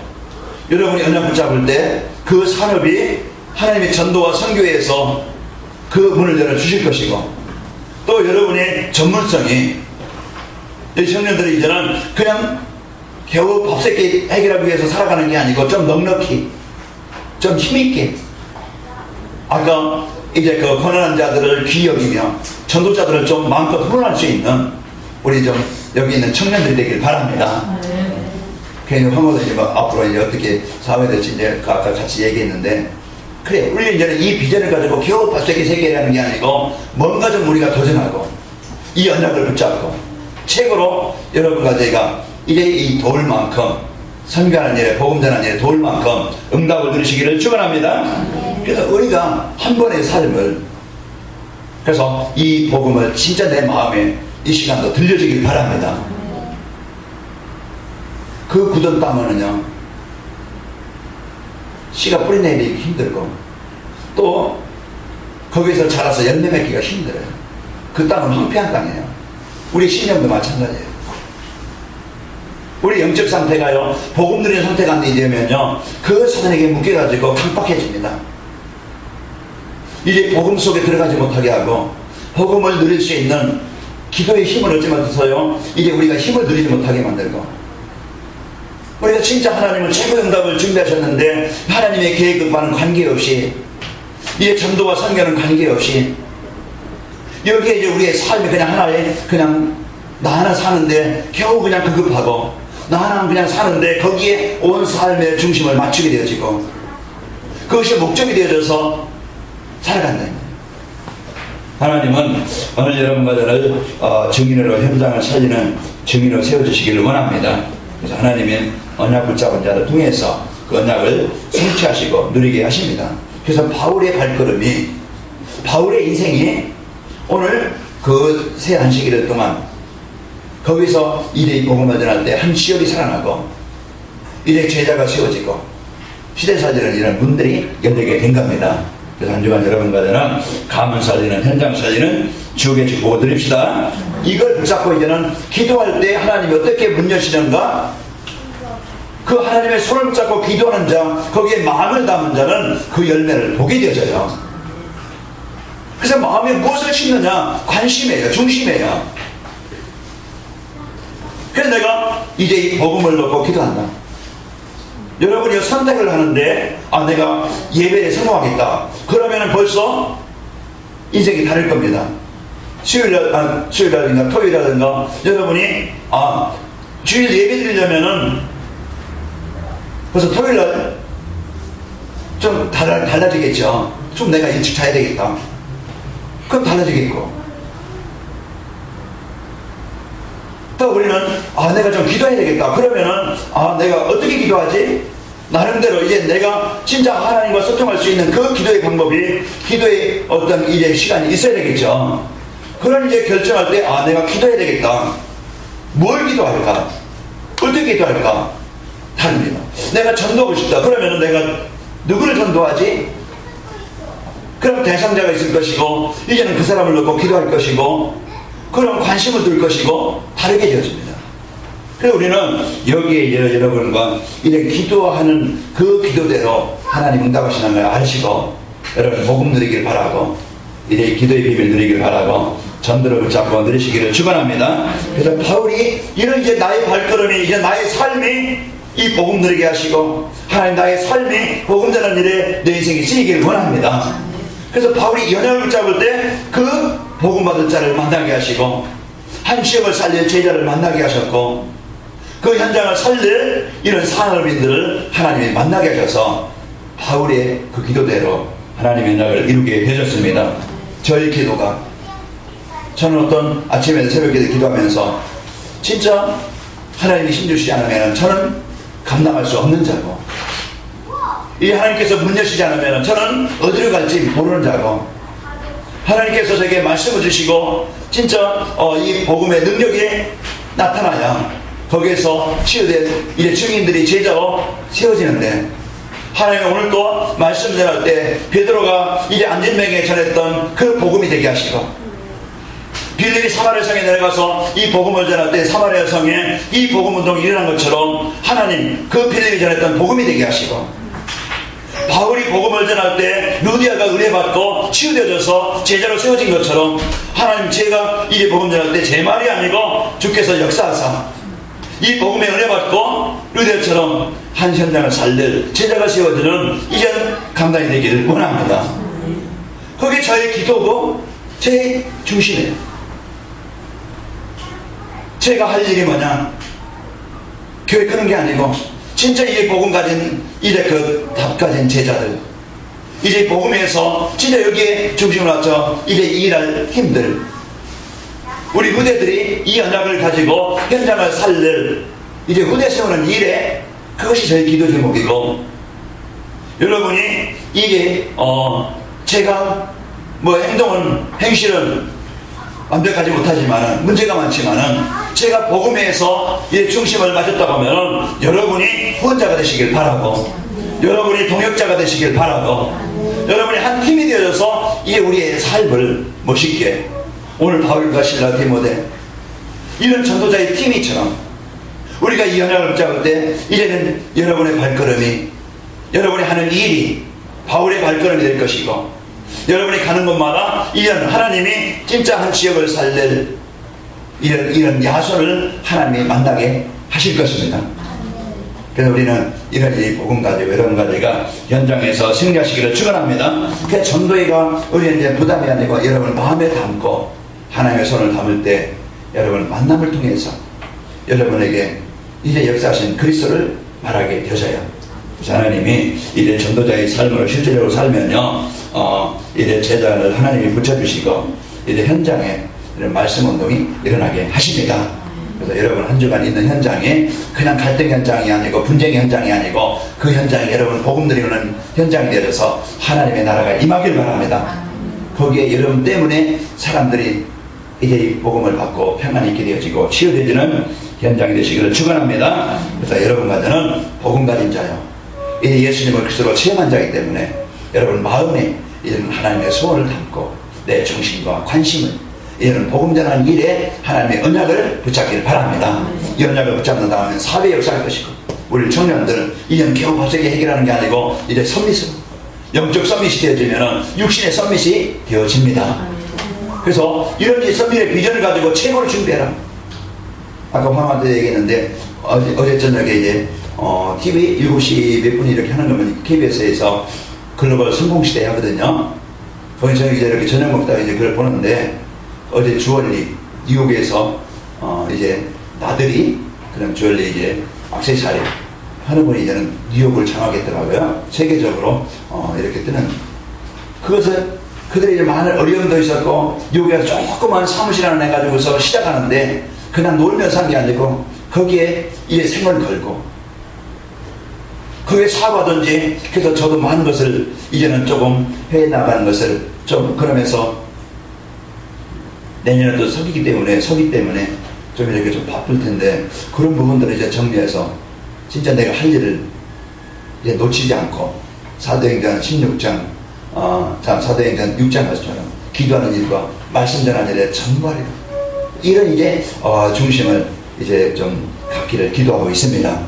여러분이 언약 붙잡을 때 그 산업이 하나님의 전도와 선교에서 그 문을 열어주실 것이고, 또 여러분의 전문성이, 이 청년들이 이제는 그냥 겨우 밥새끼 해결하기 위해서 살아가는 게 아니고 좀 넉넉히, 좀 힘있게, 아까 이제 그 고난한 자들을 귀히 여기며 전도자들을 좀 마음껏 후원할 수 있는 우리 좀 여기 있는 청년들이 되길 바랍니다. 괜히 황호도 이제 막 앞으로 이제 어떻게 사업이 될지 이제 아까 같이 얘기했는데, 그래, 우리 이제는 이 비전을 가지고 겨우 밥새끼 세계라는 게 아니고 뭔가 좀 우리가 도전하고, 이 언약을 붙잡고 책으로 여러분과 저희가 이제 이 도울만큼 선교하는 일에 복음 전하는 일에 도울만큼 응답을 누리시기를 축원합니다. 그래서 우리가 한 번의 삶을 그래서 이 복음을 진짜 내 마음에 이 시간도 들려주길 바랍니다. 그 굳은 땅은요 씨가 뿌리내리기 힘들고 또 거기서 자라서 열매 맺기가 힘들어요. 그 땅은 황폐한 땅이에요. 우리 신령도 마찬가지예요. 우리 영적 상태가요 복음 누리는 상태가 안 되면요 그 사단에게 묶여가지고 강박해집니다. 이제 복음 속에 들어가지 못하게 하고 복음을 누릴 수 있는 기도의 힘을 얻지 못해서요 이제 우리가 힘을 누리지 못하게 만들고 우리가 진짜 하나님은 최고의 응답을 준비하셨는데 하나님의 계획과는 관계없이 이제 전도와 선교는 관계없이 여기에 이제 우리의 삶이 그냥 하나의 그냥 나 하나 사는데 겨우 그냥 급급하고 나 하나 그냥 사는데 거기에 온 삶의 중심을 맞추게 되어지고 그것이 목적이 되어져서 살아간다. 하나님은 오늘 여러분과 저를 증인으로 현장을 살리는 증인으로 세워주시기를 원합니다. 그래서 하나님의 언약 붙잡은 자를 통해서 그 언약을 성취하시고 누리게 하십니다. 그래서 바울의 발걸음이 바울의 인생이 오늘 그 새 안식일 동안 거기서 이제 복음을 전할 때 한 시절이 살아나고 이제 제자가 세워지고 시대사지는 이런 문들이 열리게 된 겁니다. 그래서 한 주간 여러분과 저는 가문 살리는 현장 살리는 지옥의 주 보고 드립시다. 이걸 붙잡고 이제는 기도할 때 하나님이 어떻게 문 여시는가 그 하나님의 손을 붙잡고 기도하는 자 거기에 마음을 담은 자는 그 열매를 보게 되어져요. 그래서 마음에 무엇을 심느냐 관심이에요. 중심이에요. 그래서 내가 이제 이 복음을 놓고 기도한다. 여러분이 선택을 하는데 내가 예배에 성공하겠다. 그러면 벌써 인생이 다를 겁니다. 수요일이라든가 토요일이라든가 여러분이 주일 예배 드리려면은 벌써 토요일날 좀 달라지겠죠. 좀 내가 일찍 자야 되겠다. 그럼 달라지겠고 또 우리는 내가 좀 기도해야 되겠다. 그러면은 내가 어떻게 기도하지? 나름대로 이제 내가 진짜 하나님과 소통할 수 있는 그 기도의 방법이 기도의 어떤 이제 시간이 있어야 되겠죠. 그런 이제 결정할 때 내가 기도해야 되겠다. 뭘 기도할까? 어떻게 기도할까? 다릅니다. 내가 전도하고 싶다. 그러면은 내가 누구를 전도하지? 그럼 대상자가 있을 것이고 이제는 그 사람을 놓고 기도할 것이고 그럼 관심을 둘 것이고 다르게 되어집니다. 그래서 우리는 여기에 이제 여러분과 이제 기도하는 그 기도대로 하나님 응답하시는 걸 아시고 여러분 복음 누리길 바라고 이제 기도의 비밀 누리길 바라고 전도를 붙잡고 누리시기를 축원합니다. 그래서 바울이 이런 이제 나의 발걸음이 이제 나의 삶이 이 복음 누리게 하시고 하나님 나의 삶이 복음 전하는 일에 내 인생이 쓰이기를 원합니다. 그래서 바울이 언약을 붙잡을 때 그 복음 받을 자를 만나게 하시고 한 시험을 살릴 제자를 만나게 하셨고 그 현장을 살릴 이런 산업인들을 하나님이 만나게 하셔서 바울의 그 기도대로 하나님의 언약을 이루게 해줬습니다. 저의 기도가 저는 어떤 아침에 새벽에 기도하면서 진짜 하나님이 힘주시지 않으면 저는 감당할 수 없는 자고 이 하나님께서 문 여시지 않으면 저는 어디로 갈지 모르는 자고 하나님께서 저에게 말씀을 주시고 진짜 이 복음의 능력이 나타나야 거기에서 치유된 이제 증인들이 제자로 세워지는데 하나님이 오늘 또 말씀 전할 때 베드로가 이제 안진뱅에게 전했던 그 복음이 되게 하시고 빌립이 사마리아 성에 내려가서 이 복음을 전할 때 사마리아 성에 이 복음 운동이 일어난 것처럼 하나님 그 빌립이 전했던 복음이 되게 하시고 바울이 복음을 전할 때 루디아가 은혜받고 치유되어져서 제자로 세워진 것처럼 하나님 제가 이 복음 전할 때 제 말이 아니고 주께서 역사하사 이 복음에 은혜받고 루디아처럼 한 현장을 살릴 제자가 세워지는 이전 강단이 되기를 원합니다. 그게 저의 기도고 제 중심이에요. 제가 할 일이 뭐냐 교회 끄는 게 아니고 진짜 이 복음 가진 이제 그 답 가진 제자들 이제 복음에서 진짜 여기에 중심을 맞춰 이제 일할 힘들 우리 후대들이 이 언약을 가지고 현장을 살릴 이제 후대 세우는 일에 그것이 저희 기도 제목이고, 여러분이 이게 제가 뭐 행실은 완벽하지 못하지만은 문제가 많지만은 제가 복음에서 이 중심을 맞췄다고 하면은 여러분이 후원자가 되시길 바라고, 여러분이 동역자가 되시길 바라고, 여러분이 한 팀이 되어져서 이 우리의 삶을 멋있게, 오늘 바울과 실라 디모데 이런 전도자의 팀이처럼 우리가 이 언약을 붙잡을 때 이제는 여러분의 발걸음이, 여러분이 하는 일이 바울의 발걸음이 될 것이고, 여러분이 가는 곳마다 이런 하나님이 진짜 한 지역을 살릴 이런 야손을 하나님이 만나게 하실 것입니다. 그래서 우리는 이런 이 복음 가지고 여러분 가지가 현장에서 승리하시기를 축원합니다. 그 전도회가 우리는 이제 부담이 아니고 여러분 마음에 담고 하나님의 손을 담을 때 여러분 만남을 통해서 여러분에게 이제 역사하신 그리스도를 말하게 되어져요. 그래서 하나님이 이제 전도자의 삶으로 실제적으로 살면요, 이제 제자를 하나님이 붙여주시고 이제 현장에 이런 말씀 운동이 일어나게 하십니다. 그래서 여러분 한 주간 있는 현장이 그냥 갈등 현장이 아니고 분쟁 현장이 아니고 그 현장이 여러분 복음 드리는 현장이 되어서 하나님의 나라가 임하길 바랍니다. 거기에 여러분 때문에 사람들이 이제 이 복음을 받고 평안이 있게 되어지고 치유되지는 현장이 되시기를 축원합니다. 그래서 여러분과 저는 복음 가진 자요, 이제 예수님을 그리스도로 체험한 자이기 때문에 여러분 마음에 이런 하나님의 소원을 담고 내 정신과 관심을 이런 복음 전하는 일에 하나님의 언약을 붙잡기를 바랍니다. 이 언약을 붙잡는 다음에 사회 역사할 것이고, 우리 청년들은 이제는 겨우 밥세게 해결하는 게 아니고 이제 선미스, 영적 선밋이 되어지면 육신의 선밋이 되어집니다. 그래서 이런 이 선밋의 비전을 가지고 최고로 준비해라. 아까 황한테 얘기했는데 어제 저녁에 이제 TV 7시 몇 분이 이렇게 하는 거면 KBS에서 글로벌 성공시대 하거든요. 거기 저녁에 이제 이렇게 저녁 먹다가 이제 그걸 보는데, 어제 주얼리 뉴욕에서 이제 나들이 그런 주얼리 이제 액세서리 하는 분이 이제는 뉴욕을 장악했더라고요. 세계적으로 이렇게 뜨는, 그것을 그들이 이제 많은 어려움도 있었고 뉴욕에서 조그만 사무실 하나 내가지고서 시작하는데 그냥 놀면서 한 게 아니고 거기에 이제 생을 걸고 그게 사과든지. 그래서 저도 많은 것을 이제는 조금 해나가는 것을 좀 그러면서 내년에도 서기 때문에 좀 이렇게 좀 바쁠 텐데 그런 부분들을 이제 정리해서 진짜 내가 할 일을 이제 놓치지 않고 사도행전 16장 사도행전 6장 가서처럼 기도하는 일과 말씀 전하는 일에 전부하리라, 이런 이제 중심을 이제 좀 갖기를 기도하고 있습니다.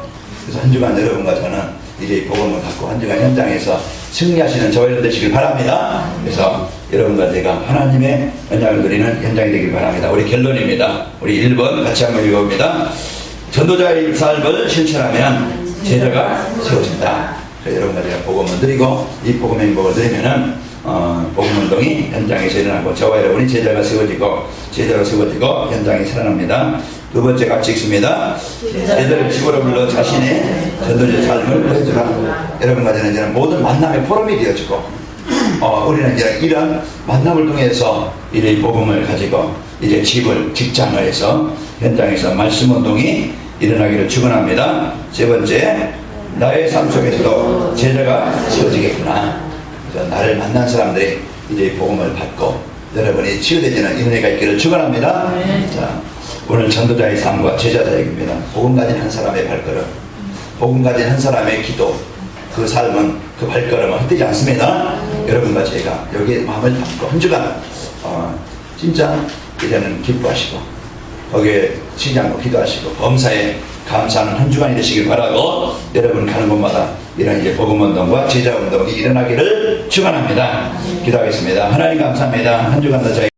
그래서 한 주간 여러분과 저는 이제 복음을 갖고 한 주간 현장에서 승리하시는 저와 여러분 되시길 바랍니다. 그래서 여러분과 제가 하나님의 언약을 누리는 현장이 되길 바랍니다. 우리 결론입니다. 우리 1번 같이 한번 읽어봅니다. 전도자의 삶을 실천하면 제자가 세워진다. 여러분과 제가 복음을 드리고 이 복음 행복을 드리면은 복음 운동이 현장에서 일어나고 저와 여러분이 제자가 세워지고 제자로 세워지고 현장이 살아납니다. 두 번째 같이 읽습니다. 제자를 집으로 불러 자신의 전도자의 삶을 보여주라. 여러분과 저는 이제 모든 만남의 포럼이 되어지고 우리는 이제 이런 만남을 통해서 이제 복음을 가지고 이제 집을 직장을 해서 현장에서 말씀 운동이 일어나기를 축원합니다. 세 번째, 나의 삶 속에서도 제자가 세워지겠구나. 그래서 나를 만난 사람들이 이제 복음을 받고 여러분이 치유되지는 은혜가 있기를 축원합니다. 자, 오늘 전도자의 삶과 제자 사역입니다. 복음 가진 한 사람의 발걸음, 복음 가진 한 사람의 기도, 그 삶은, 그 발걸음은 헛되지 않습니다. 여러분과 제가 여기에 마음을 담고 한 주간 진짜 이제는 기뻐하시고 거기에 쉬지 않고 기도하시고 범사에 감사하는 한 주간이 되시길 바라고, 여러분 가는 곳마다 이런 이제 복음 운동과 제자 운동이 일어나기를 축원합니다. 기도하겠습니다. 하나님 감사합니다. 한 주간 더 저희